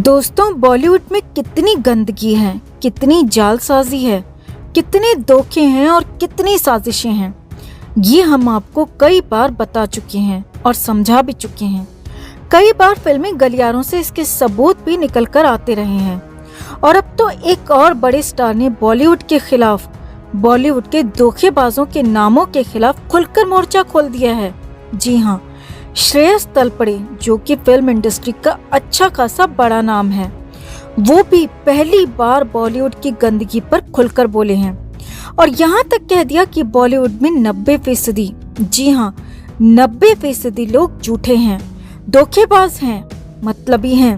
दोस्तों, बॉलीवुड में कितनी गंदगी है, कितनी जालसाजी है, कितने धोखे हैं और कितनी साजिशें हैं, ये हम आपको कई बार बता चुके हैं और समझा भी चुके हैं। कई बार फिल्मी गलियारों से इसके सबूत भी निकल कर आते रहे हैं और अब तो एक और बड़े स्टार ने बॉलीवुड के खिलाफ, बॉलीवुड के धोखेबाजों के नामों के खिलाफ खुलकर मोर्चा खोल दिया है। जी हाँ, श्रेयस तलपड़े, जो कि फिल्म इंडस्ट्री का अच्छा खासा बड़ा नाम है, वो भी पहली बार बॉलीवुड की गंदगी पर खुलकर बोले हैं और यहाँ तक कह दिया कि बॉलीवुड में 90%, जी हाँ 90% लोग झूठे हैं, धोखेबाज हैं, मतलबी हैं।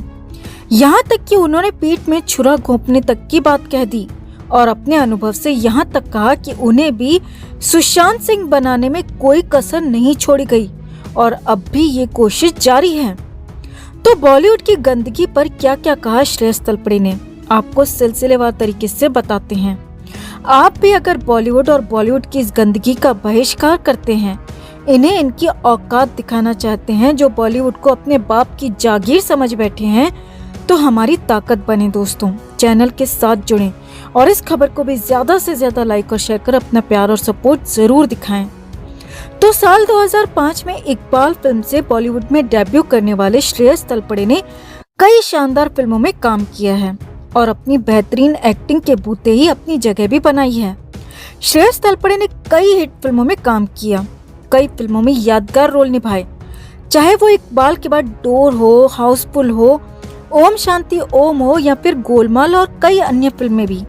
यहाँ तक कि उन्होंने पीठ में छुरा घोंपने तक की बात कह दी और अपने अनुभव से यहाँ तक कहा कि उन्हें भी सुशांत सिंह बनाने में कोई कसर नहीं छोड़ी गई और अब भी ये कोशिश जारी है। तो बॉलीवुड की गंदगी पर क्या क्या कहा श्रेयस तलपड़े ने, आपको सिलसिलेवार तरीके से बताते हैं। आप भी अगर बॉलीवुड और बॉलीवुड की इस गंदगी का बहिष्कार करते हैं, इन्हें इनकी औकात दिखाना चाहते हैं, जो बॉलीवुड को अपने बाप की जागीर समझ बैठे हैं, तो हमारी ताकत बने दोस्तों, चैनल के साथ जुड़ें और इस खबर को भी ज्यादा से ज्यादा लाइक और शेयर कर अपना प्यार और सपोर्ट जरूर दिखाएं। तो साल 2005 में इकबाल फिल्म से बॉलीवुड में डेब्यू करने वाले श्रेयस तलपड़े ने कई शानदार फिल्मों में काम किया है और अपनी बेहतरीन एक्टिंग के बूते ही अपनी जगह भी बनाई है। श्रेयस तलपड़े ने कई हिट फिल्मों में काम किया, कई फिल्मों में यादगार रोल निभाए, चाहे वो इकबाल के बाद डोर हो, हाउसफुल हो, ओम शांति ओम हो या फिर गोलमाल और कई अन्य फिल्में भी।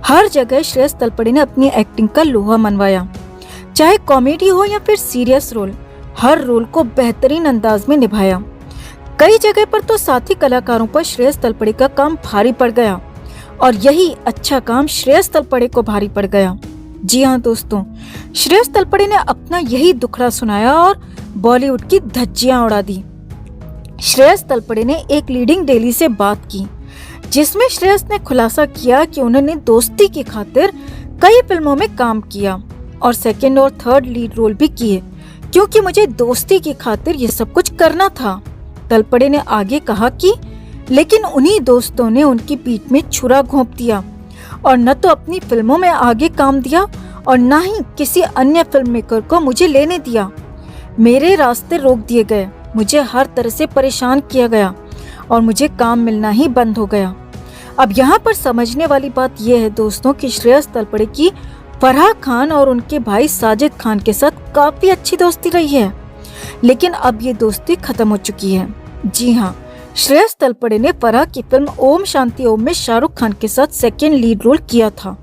हर जगह श्रेयस तलपड़े ने अपनी एक्टिंग का लोहा मनवाया, चाहे कॉमेडी हो या फिर सीरियस रोल, हर रोल को बेहतरीन अंदाज में निभाया। कई जगह पर तो साथी कलाकारों पर श्रेयस तलपड़े का काम भारी पड़ गया और यही अच्छा काम श्रेयस तलपड़े को भारी पड़ गया। जी हाँ दोस्तों, श्रेयस तलपड़े ने अपना यही दुखड़ा सुनाया और बॉलीवुड की धज्जियां उड़ा दी। श्रेयस तलपड़े ने एक लीडिंग डेली से बात की, जिसमें श्रेयस ने खुलासा किया कि उन्होंने दोस्ती की खातिर कई फिल्मों में काम किया और सेकंड और थर्ड लीड रोल भी किए, क्योंकि मुझे दोस्ती की खातिर ये सब कुछ करना था। तलपड़े ने आगे कहा कि लेकिन उन्हीं दोस्तों ने उनकी पीठ में छुरा घोंप दिया और न तो अपनी फिल्मों में आगे काम दिया और न ही किसी अन्य फिल्म मेकर को मुझे लेने दिया। मेरे रास्ते रोक दिए गए, मुझे हर तरह से परेशान किया गया और मुझे काम मिलना ही बंद हो गया। अब यहाँ पर समझने वाली बात यह है दोस्तों कि श्रेयस तलपड़े की फराह खान और उनके भाई साजिद खान के साथ काफी अच्छी दोस्ती रही है, लेकिन अब ये दोस्ती खत्म हो चुकी है। जी हाँ, श्रेयस तलपड़े ने फराह की फिल्म ओम शांति ओम में शाहरुख खान के साथ सेकंड लीड रोल किया था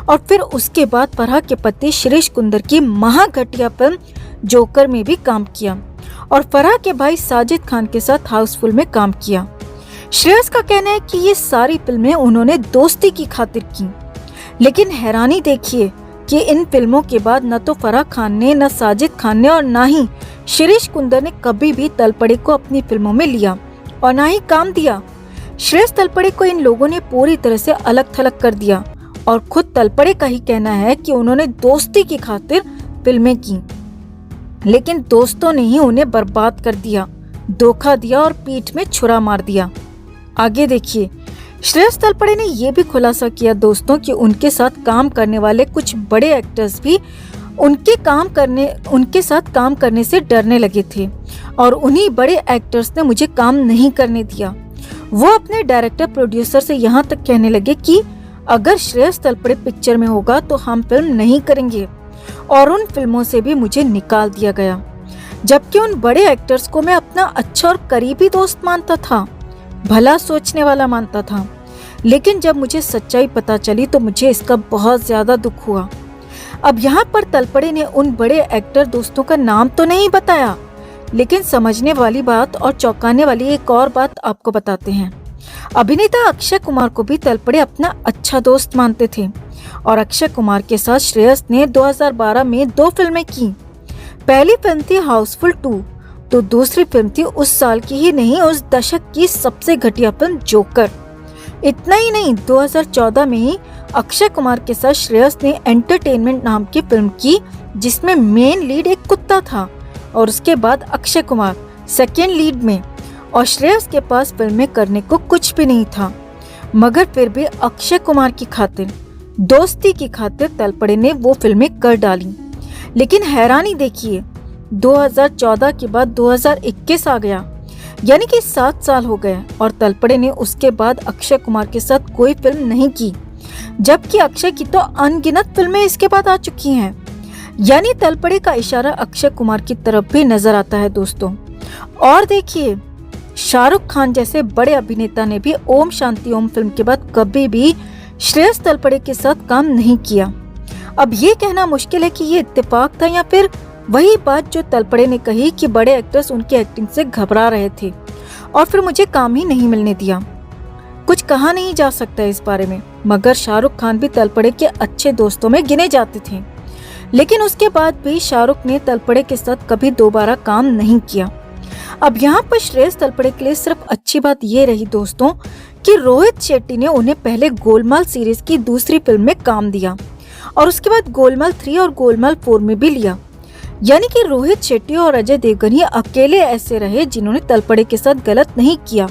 और फिर उसके बाद फराह के पति शिरीष कुंदर की महाघटिया फिल्म जोकर में भी काम किया और फराह के भाई साजिद खान के साथ हाउसफुल में काम किया। श्रेयस का कहना है कि ये सारी फिल्में उन्होंने दोस्ती की खातिर की, लेकिन हैरानी देखिए कि इन फिल्मों के बाद न तो फराह खान ने, न साजिद खान ने और न ही शिरीष कुंदर ने कभी भी तलपड़े को अपनी फिल्मों में लिया और न ही काम दिया। श्रेयस तलपड़े को इन लोगों ने पूरी तरह से अलग थलग कर दिया और खुद तलपड़े का ही कहना है कि उन्होंने दोस्ती की खातिर फिल्में की, लेकिन दोस्तों ने ही उन्हें बर्बाद कर दिया, धोखा दिया और पीठ में छुरा मार दिया। आगे देखिए, श्रेयस तलपड़े ने यह भी खुलासा किया दोस्तों कि उनके साथ काम करने वाले कुछ बड़े एक्टर्स भी उनके साथ काम करने से डरने लगे थे और उन्हीं बड़े एक्टर्स ने मुझे काम नहीं करने दिया। वो अपने डायरेक्टर प्रोड्यूसर से यहाँ तक कहने लगे कि अगर श्रेयस तलपड़े पिक्चर में होगा तो हम फिल्म नहीं करेंगे और उन फिल्मों से भी मुझे निकाल दिया गया, जबकि उन बड़े एक्टर्स को मैं अपना अच्छा और करीबी दोस्त मानता था, भला सोचने वाला मानता था। लेकिन जब मुझे सच्चाई पता चली तो मुझे इसका बहुत ज्यादा दुख हुआ। अब यहाँ पर तलपड़े ने उन बड़े एक्टर दोस्तों का नाम तो नहीं बताया, लेकिन समझने वाली बात और चौंकाने वाली एक और बात आपको बताते हैं। अभिनेता अक्षय कुमार को भी तलपड़े अपना अच्छा दोस्त मानते थे और अक्षय कुमार के साथ श्रेयस ने 2012 में 2 फिल्में की। पहली फिल्म थी हाउसफुल 2, तो दूसरी फिल्म थी उस साल की ही नहीं, उस दशक की सबसे घटिया फिल्म जोकर। इतना ही नहीं, 2014 में ही अक्षय कुमार के साथ श्रेयस ने एंटरटेनमेंट नाम की फिल्म की, जिसमें मेन लीड एक कुत्ता था और उसके बाद अक्षय कुमार सेकेंड लीड में और श्रेयस के पास फिल्में करने को कुछ भी नहीं था, मगर फिर भी अक्षय कुमार की खातिर, दोस्ती की खातिर तलपड़े ने वो फिल्में कर डाली। लेकिन हैरानी देखिए, 2014 के बाद 2021 आ गया, यानी कि 7 साल हो गए और तलपड़े ने उसके बाद अक्षय कुमार के साथ कोई फिल्म नहीं की, जबकि अक्षय की तो अनगिनत फिल्में इसके बाद आ चुकी हैं। यानी तलपड़े का इशारा अक्षय कुमार की तरफ भी नजर आता है दोस्तों। और देखिए, शाहरुख खान जैसे बड़े अभिनेता ने भी ओम शांति ओम फिल्म के बाद कभी भी श्रेयस तलपड़े के साथ काम नहीं किया। अब ये कहना मुश्किल है कि ये इत्तेफाक था या फिर वही बात जो तलपड़े ने कही कि बड़े एक्टर्स उनकी एक्टिंग से घबरा रहे थे और फिर मुझे काम ही नहीं मिलने दिया। कुछ कहा नहीं जा सकता इस बारे में, मगर शाहरुख खान भी तलपड़े के अच्छे दोस्तों में गिने जाते थे। लेकिन उसके बाद भी शाहरुख ने तलपड़े के साथ कभी दोबारा काम नहीं किया। अब यहाँ पर श्रेयस तलपड़े के लिए सिर्फ अच्छी बात ये रही दोस्तों कि रोहित शेट्टी ने उन्हें पहले गोलमाल सीरीज की दूसरी फिल्म में काम दिया और उसके बाद गोलमाल 3 और गोलमाल 4 में भी लिया। यानी कि रोहित शेट्टी और अजय देवगन ही अकेले ऐसे रहे जिन्होंने तलपड़े के साथ गलत नहीं किया,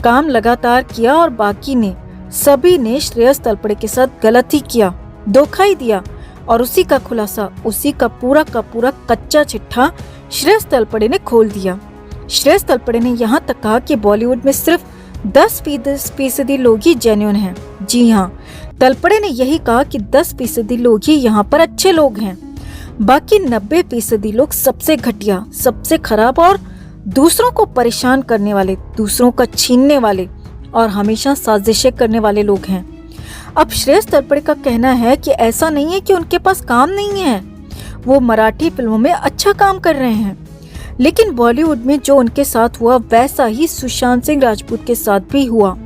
काम लगातार किया, और बाकी ने सभी ने श्रेयस तलपड़े के साथ गलत ही किया, धोखा ही दिया। और उसी का खुलासा, उसी का पूरा कच्चा चिट्ठा श्रेयस तलपड़े ने खोल दिया। श्रेयस तलपड़े ने यहाँ तक कहा कि बॉलीवुड में सिर्फ 10% लोग ही जेन्युइन हैं। जी हाँ, तलपड़े ने यही कहा कि 10% लोग ही यहाँ पर अच्छे लोग हैं, बाकी 90% लोग सबसे घटिया, सबसे खराब और दूसरों को परेशान करने वाले, दूसरों का छीनने वाले और हमेशा साजिशें करने वाले लोग हैं। अब श्रेयस तलपड़े का कहना है कि ऐसा नहीं है कि उनके पास काम नहीं है, वो मराठी फिल्मों में अच्छा काम कर रहे हैं, लेकिन बॉलीवुड में जो उनके साथ हुआ वैसा ही सुशांत सिंह राजपूत के साथ भी हुआ,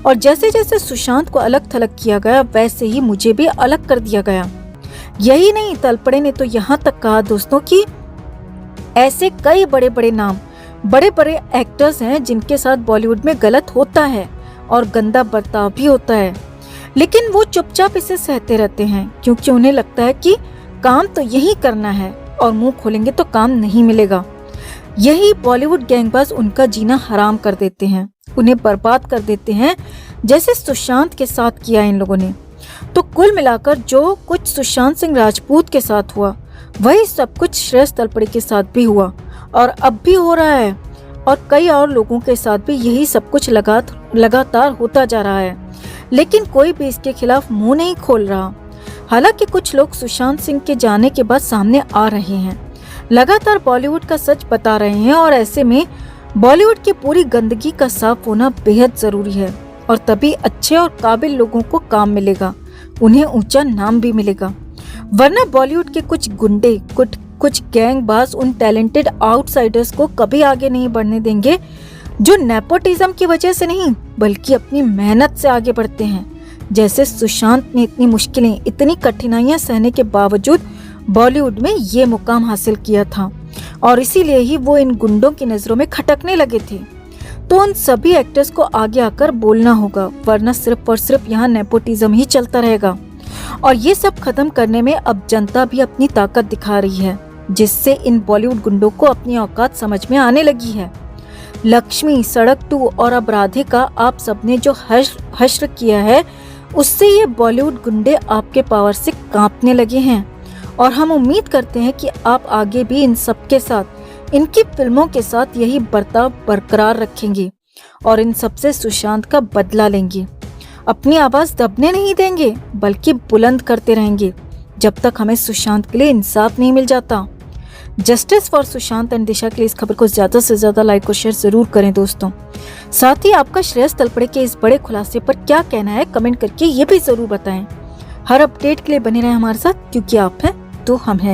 और जैसे जैसे सुशांत को अलग थलग किया गया वैसे ही मुझे भी अलग कर दिया गया। यही नहीं, तलपड़े ने तो यहाँ तक कहा दोस्तों कि ऐसे कई बड़े बड़े नाम, बड़े बड़े एक्टर्स हैं जिनके साथ बॉलीवुड में गलत होता है और गंदा बर्ताव भी होता है, लेकिन वो चुपचाप इसे सहते रहते हैं क्योंकि उन्हें लगता है कि काम तो यही करना है और मुंह खोलेंगे तो काम नहीं मिलेगा। यही बॉलीवुड गैंगबाज उनका जीना हराम कर देते हैं, उन्हें बर्बाद कर देते हैं, जैसे सुशांत के साथ किया इन लोगों ने। तो कुल मिलाकर जो कुछ सुशांत सिंह राजपूत के साथ हुआ वही सब कुछ श्रेयस तलपड़े के साथ भी हुआ और अब भी हो रहा है, और कई और लोगों के साथ भी यही सब कुछ लगातार होता जा रहा है, लेकिन कोई भी इसके खिलाफ मुंह नहीं खोल रहा। हालांकि कुछ लोग सुशांत सिंह के जाने के बाद सामने आ रहे हैं, लगातार बॉलीवुड का सच बता रहे हैं, और ऐसे में बॉलीवुड की पूरी गंदगी का साफ होना बेहद जरूरी है, और तभी अच्छे और काबिल लोगों को काम मिलेगा, उन्हें ऊंचा नाम भी मिलेगा। वरना बॉलीवुड के कुछ गुंडे, कुछ गैंगबाज उन टैलेंटेड आउटसाइडर्स को कभी आगे नहीं बढ़ने देंगे जो नेपोटिज्म की वजह से नहीं बल्कि अपनी मेहनत से आगे बढ़ते हैं। जैसे सुशांत ने इतनी मुश्किलें, इतनी कठिनाइयां सहने के बावजूद बॉलीवुड में ये मुकाम हासिल किया था, और इसीलिए ही वो इन गुंडों की नजरों में खटकने लगे थे। तो उन सभी एक्टर्स को आगे आकर बोलना होगा, वरना सिर्फ और सिर्फ यहाँ नेपोटिज्म ही चलता रहेगा। और ये सब खत्म करने में अब जनता भी अपनी ताकत दिखा रही है, जिससे इन बॉलीवुड गुंडों को अपनी औकात समझ में आने लगी है। लक्ष्मी, सड़क 2 और अब राधे का आप सबने जो हश्र किया है, उससे ये बॉलीवुड गुंडे आपके पावर से कांपने लगे हैं, और हम उम्मीद करते हैं कि आप आगे भी इन सब के साथ, इनकी फिल्मों के साथ यही बर्ताव बरकरार रखेंगे और इन सबसे सुशांत का बदला लेंगे। अपनी आवाज दबने नहीं देंगे बल्कि बुलंद करते रहेंगे जब तक हमें सुशांत के लिए इंसाफ नहीं मिल जाता। जस्टिस फॉर सुशांत एंड दिशा के लिए इस खबर को ज्यादा से ज्यादा लाइक और शेयर जरूर करें दोस्तों। साथ ही आपका श्रेयस तलपड़े के इस बड़े खुलासे पर क्या कहना है कमेंट करके ये भी जरूर बताएं। हर अपडेट के लिए बने रहें हमारे साथ, क्योंकि आप हैं तो हम हैं।